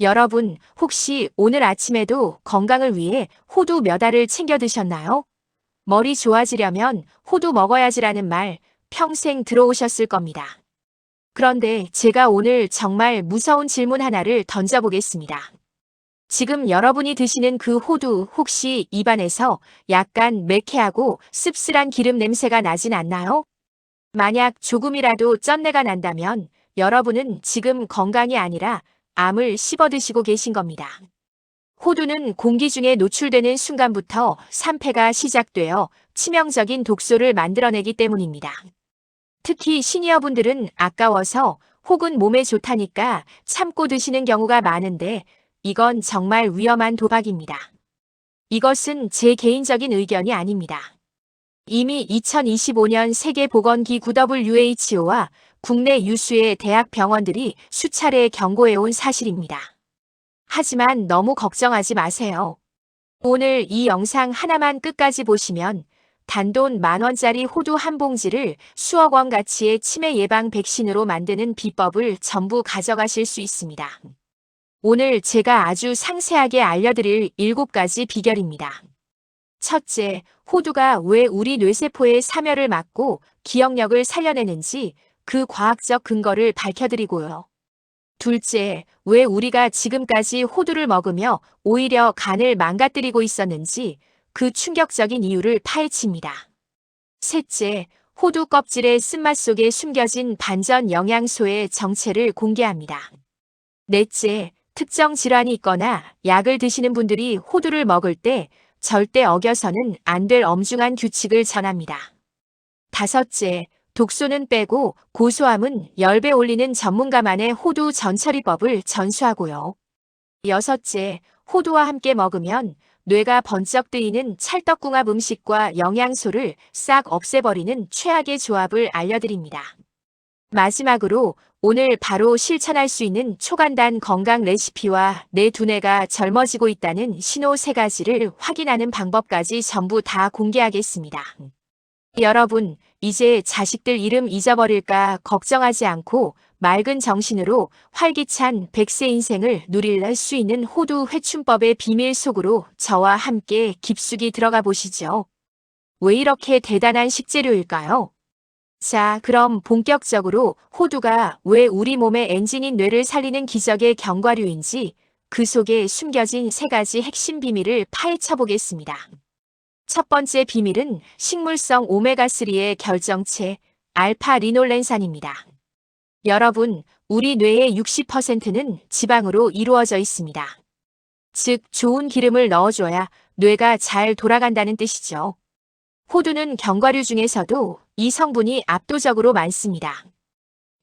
여러분, 혹시 오늘 아침에도 건강을 위해 호두 몇 알을 챙겨 드셨나요? 머리 좋아지려면 호두 먹어야지라는 말 평생 들어오셨을 겁니다. 그런데 제가 오늘 정말 무서운 질문 하나를 던져보겠습니다. 지금 여러분이 드시는 그 호두 혹시 입안에서 약간 매캐하고 씁쓸한 기름 냄새가 나진 않나요? 만약 조금이라도 쩐내가 난다면 여러분은 지금 건강이 아니라 암을 씹어 드시고 계신 겁니다. 호두는 공기 중에 노출되는 순간부터 산패가 시작되어 치명적인 독소를 만들어내기 때문입니다. 특히 시니어분들은 아까워서 혹은 몸에 좋다니까 참고 드시는 경우가 많은데 이건 정말 위험한 도박입니다. 이것은 제 개인적인 의견이 아닙니다. 이미 2025년 세계보건기구 WHO와 국내 유수의 대학 병원들이 수차례 경고해온 사실입니다. 하지만 너무 걱정하지 마세요. 오늘 이 영상 하나만 끝까지 보시면 단돈 10,000원짜리 호두 한 봉지를 수억 원 가치의 치매 예방 백신으로 만드는 비법을 전부 가져가실 수 있습니다. 오늘 제가 아주 상세하게 알려드릴 7가지 비결입니다. 첫째, 호두가 왜 우리 뇌세포의 사멸을 막고 기억력을 살려내는지 그 과학적 근거를 밝혀드리고요. 둘째, 왜 우리가 지금까지 호두를 먹으며 오히려 간을 망가뜨리고 있었는지 그 충격적인 이유를 파헤칩니다. 셋째, 호두 껍질의 쓴맛 속에 숨겨진 반전 영양소의 정체를 공개합니다. 넷째, 특정 질환이 있거나 약을 드시는 분들이 호두를 먹을 때 절대 어겨서는 안 될 엄중한 규칙을 전합니다. 다섯째, 독소는 빼고 고소함은 10배 올리는 전문가만의 호두 전처리법을 전수하고요. 여섯째, 호두와 함께 먹으면 뇌가 번쩍 뜨이는 찰떡궁합 음식과 영양소를 싹 없애버리는 최악의 조합을 알려드립니다. 마지막으로 오늘 바로 실천할 수 있는 초간단 건강 레시피와 내 두뇌가 젊어지고 있다는 신호 3가지를 확인하는 방법까지 전부 다 공개하겠습니다. 여러분, 이제 자식들 이름 잊어버릴까 걱정하지 않고 맑은 정신으로 활기찬 100세 인생을 누릴 수 있는 호두 회춘법의 비밀 속으로 저와 함께 깊숙이 들어가 보시죠. 왜 이렇게 대단한 식재료일까요? 자, 그럼 본격적으로 호두가 왜 우리 몸의 엔진인 뇌를 살리는 기적의 견과류인지 그 속에 숨겨진 3가지 핵심 비밀을 파헤쳐 보겠습니다. 첫 번째 비밀은 식물성 오메가3의 결정체 알파 리놀렌산입니다. 여러분, 우리 뇌의 60%는 지방으로 이루어져 있습니다. 즉, 좋은 기름을 넣어줘야 뇌가 잘 돌아간다는 뜻이죠. 호두는 견과류 중에서도 이 성분이 압도적으로 많습니다.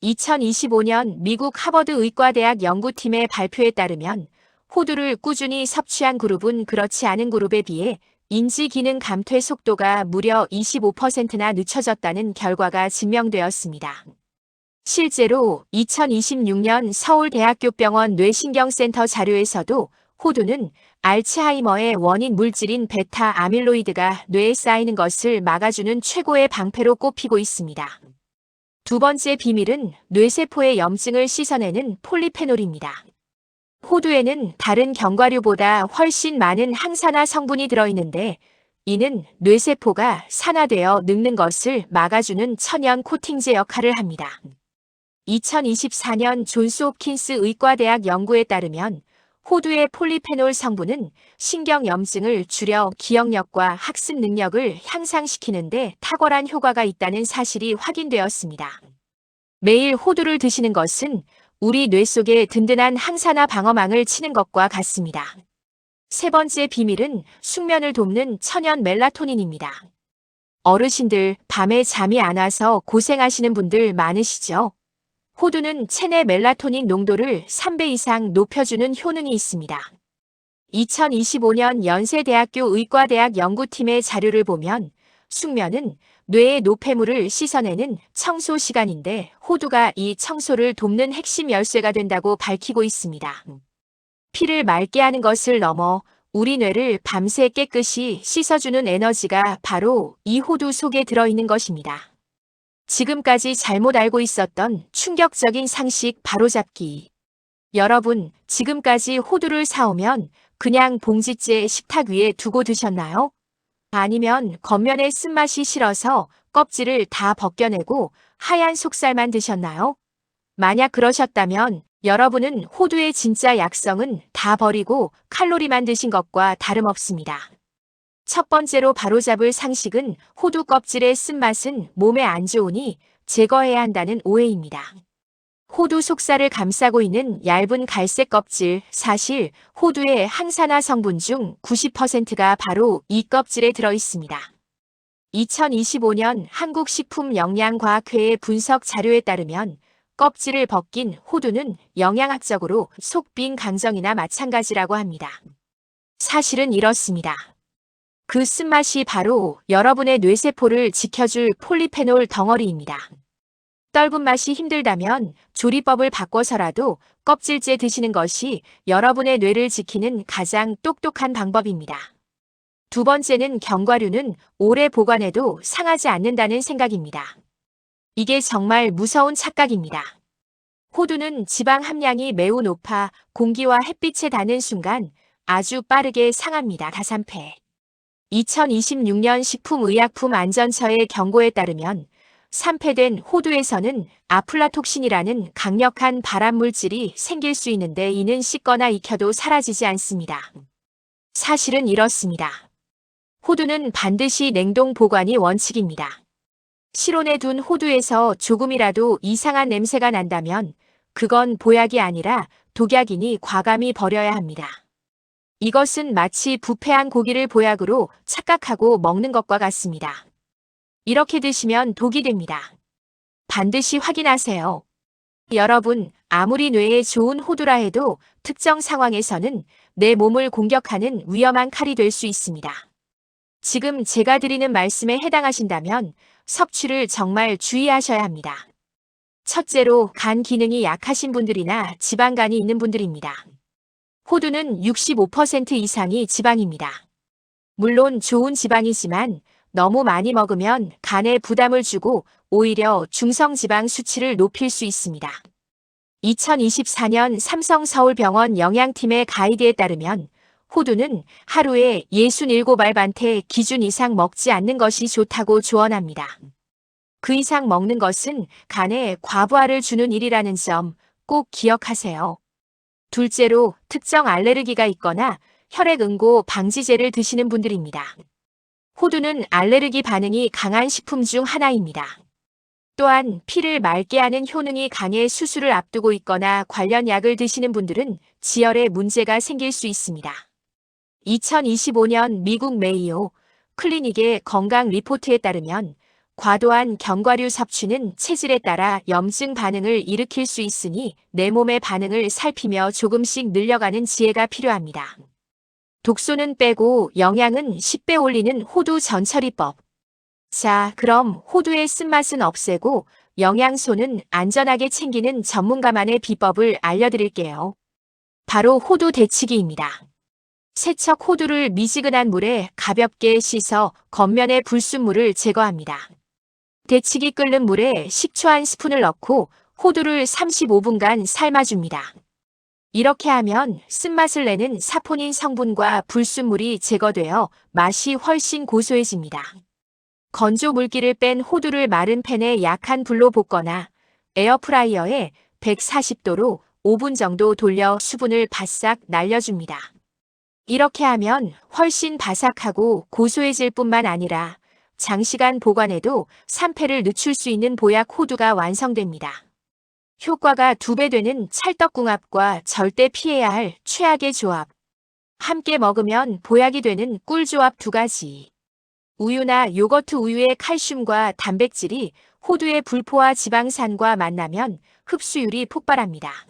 2025년 미국 하버드 의과대학 연구팀의 발표에 따르면 호두를 꾸준히 섭취한 그룹은 그렇지 않은 그룹에 비해 인지 기능 감퇴 속도가 무려 25%나 늦춰졌다는 결과가 증명되었습니다. 실제로 2026년 서울대학교병원 뇌신경센터 자료에서도 호두는 알츠하이머의 원인 물질인 베타 아밀로이드가 뇌에 쌓이는 것을 막아주는 최고의 방패로 꼽히고 있습니다. 두 번째 비밀은 뇌세포의 염증을 씻어내는 폴리페놀입니다. 호두에는 다른 견과류보다 훨씬 많은 항산화 성분이 들어있는데 이는 뇌세포가 산화되어 늙는 것을 막아주는 천연 코팅제 역할을 합니다. 2024년 존스홉킨스 의과대학 연구에 따르면 호두의 폴리페놀 성분은 신경염증을 줄여 기억력과 학습 능력을 향상시키는데 탁월한 효과가 있다는 사실이 확인되었습니다. 매일 호두를 드시는 것은 우리 뇌 속에 든든한 항산화 방어망을 치는 것과 같습니다. 세 번째 비밀은 숙면을 돕는 천연 멜라토닌입니다. 어르신들 밤에 잠이 안 와서 고생하시는 분들 많으시죠? 호두는 체내 멜라토닌 농도를 3배 이상 높여주는 효능이 있습니다. 2025년 연세대학교 의과대학 연구팀의 자료를 보면 숙면은 뇌의 노폐물을 씻어내는 청소 시간인데 호두가 이 청소를 돕는 핵심 열쇠가 된다고 밝히고 있습니다. 피를 맑게 하는 것을 넘어 우리 뇌를 밤새 깨끗이 씻어주는 에너지가 바로 이 호두 속에 들어있는 것입니다. 지금까지 잘못 알고 있었던 충격적인 상식 바로잡기. 여러분, 지금까지 호두를 사오면 그냥 봉지째 식탁 위에 두고 드셨나요? 아니면 겉면의 쓴맛이 싫어서 껍질을 다 벗겨내고 하얀 속살만 드셨나요? 만약 그러셨다면 여러분은 호두의 진짜 약성은 다 버리고 칼로리만 드신 것과 다름없습니다. 첫 번째로 바로잡을 상식은 호두 껍질의 쓴맛은 몸에 안 좋으니 제거해야 한다는 오해입니다. 호두 속살을 감싸고 있는 얇은 갈색 껍질, 사실 호두의 항산화 성분 중 90%가 바로 이 껍질에 들어 있습니다. 2025년 한국식품영양과학회의 분석 자료에 따르면 껍질을 벗긴 호두는 영양학적으로 속빈 강정이나 마찬가지라고 합니다. 사실은 이렇습니다. 그 쓴맛이 바로 여러분의 뇌세포를 지켜줄 폴리페놀 덩어리입니다. 떫은 맛이 힘들다면 조리법을 바꿔서라도 껍질째 드시는 것이 여러분의 뇌를 지키는 가장 똑똑한 방법입니다. 두 번째는 견과류는 오래 보관해도 상하지 않는다는 생각입니다. 이게 정말 무서운 착각입니다. 호두는 지방 함량이 매우 높아 공기와 햇빛에 닿는 순간 아주 빠르게 상합니다. 다산패. 2026년 식품의약품안전처의 경고에 따르면 산패된 호두에서는 아플라톡신이라는 강력한 발암물질이 생길 수 있는데 이는 씻거나 익혀도 사라지지 않습니다. 사실은 이렇습니다. 호두는 반드시 냉동 보관이 원칙입니다. 실온에 둔 호두에서 조금이라도 이상한 냄새가 난다면 그건 보약이 아니라 독약이니 과감히 버려야 합니다. 이것은 마치 부패한 고기를 보약으로 착각하고 먹는 것과 같습니다. 이렇게 드시면 독이 됩니다. 반드시 확인하세요. 여러분, 아무리 뇌에 좋은 호두라 해도 특정 상황에서는 내 몸을 공격하는 위험한 칼이 될 수 있습니다. 지금 제가 드리는 말씀에 해당하신다면 섭취를 정말 주의하셔야 합니다. 첫째로 간 기능이 약하신 분들이나 지방간이 있는 분들입니다. 호두는 65% 이상이 지방입니다. 물론 좋은 지방이지만 너무 많이 먹으면 간에 부담을 주고 오히려 중성지방 수치를 높일 수 있습니다. 2024년 삼성서울병원 영양팀의 가이드에 따르면 호두는 하루에 67알반테 기준 이상 먹지 않는 것이 좋다고 조언합니다. 그 이상 먹는 것은 간에 과부하를 주는 일이라는 점 꼭 기억하세요. 둘째로 특정 알레르기가 있거나 혈액응고 방지제를 드시는 분들입니다. 호두는 알레르기 반응이 강한 식품 중 하나입니다. 또한 피를 맑게 하는 효능이 강해 수술을 앞두고 있거나 관련 약을 드시는 분들은 지혈에 문제가 생길 수 있습니다. 2025년 미국 메이오 클리닉의 건강 리포트에 따르면 과도한 견과류 섭취는 체질에 따라 염증 반응을 일으킬 수 있으니 내 몸의 반응을 살피며 조금씩 늘려가는 지혜가 필요합니다. 독소는 빼고 영양은 10배 올리는 호두 전처리법. 자, 그럼 호두의 쓴맛은 없애고 영양소는 안전하게 챙기는 전문가만의 비법을 알려드릴게요. 바로 호두 데치기입니다. 세척 호두를 미지근한 물에 가볍게 씻어 겉면의 불순물을 제거합니다. 데치기 끓는 물에 식초 1스푼을 넣고 호두를 35분간 삶아줍니다. 이렇게 하면 쓴맛을 내는 사포닌 성분과 불순물이 제거되어 맛이 훨씬 고소해집니다. 건조 물기를 뺀 호두를 마른 팬에 약한 불로 볶거나 에어프라이어에 140도로 5분 정도 돌려 수분을 바싹 날려줍니다. 이렇게 하면 훨씬 바삭하고 고소해질 뿐만 아니라 장시간 보관해도 산패를 늦출 수 있는 보약 호두가 완성됩니다. 효과가 2배 되는 찰떡궁합과 절대 피해야 할 최악의 조합. 함께 먹으면 보약이 되는 꿀조합 2가지. 우유나 요거트 우유의 칼슘과 단백질이 호두의 불포화 지방산과 만나면 흡수율이 폭발합니다.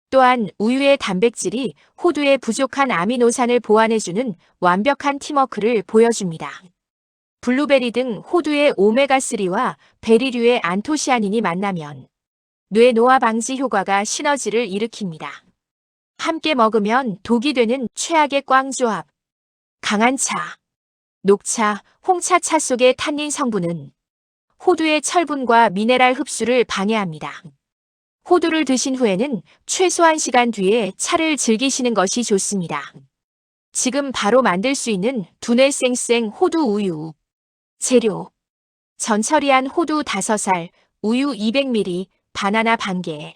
또한 우유의 단백질이 호두의 부족한 아미노산을 보완해주는 완벽한 팀워크를 보여줍니다. 블루베리 등 호두의 오메가3와 베리류의 안토시아닌이 만나면 뇌 노화 방지 효과가 시너지를 일으킵니다. 함께 먹으면 독이 되는 최악의 꽝조합. 강한 차, 녹차, 홍차차 속의 탄닌 성분은 호두의 철분과 미네랄 흡수를 방해합니다. 호두를 드신 후에는 최소 1시간 뒤에 차를 즐기시는 것이 좋습니다. 지금 바로 만들 수 있는 두뇌 쌩쌩 호두 우유. 재료. 전처리한 호두 5알, 우유 200ml, 바나나 반개.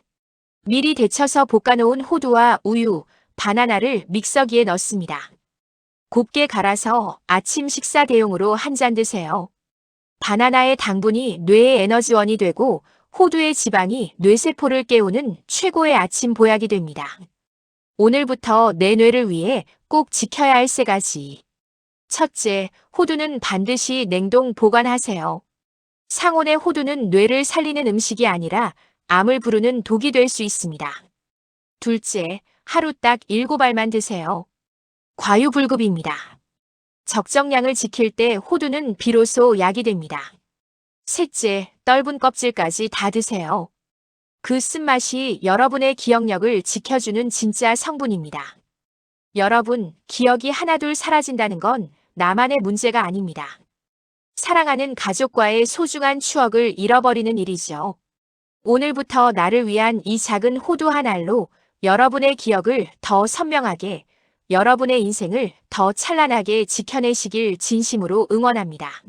미리 데쳐서 볶아놓은 호두와 우유, 바나나를 믹서기에 넣습니다. 곱게 갈아서 아침 식사 대용으로 한 잔 드세요. 바나나의 당분이 뇌의 에너지원이 되고 호두의 지방이 뇌세포를 깨우는 최고의 아침 보약이 됩니다. 오늘부터 내 뇌를 위해 꼭 지켜야 할 3가지. 첫째, 호두는 반드시 냉동 보관하세요. 상온의 호두는 뇌를 살리는 음식이 아니라 암을 부르는 독이 될 수 있습니다. 둘째, 하루 딱 7알만 드세요. 과유불급입니다. 적정량을 지킬 때 호두는 비로소 약이 됩니다. 셋째, 떫은 껍질까지 다 드세요. 그 쓴맛이 여러분의 기억력을 지켜주는 진짜 성분입니다. 여러분, 기억이 하나둘 사라진다는 건 나만의 문제가 아닙니다. 사랑하는 가족과의 소중한 추억을 잃어버리는 일이죠. 오늘부터 나를 위한 이 작은 호두 한 알로 여러분의 기억을 더 선명하게, 여러분의 인생을 더 찬란하게 지켜내시길 진심으로 응원합니다.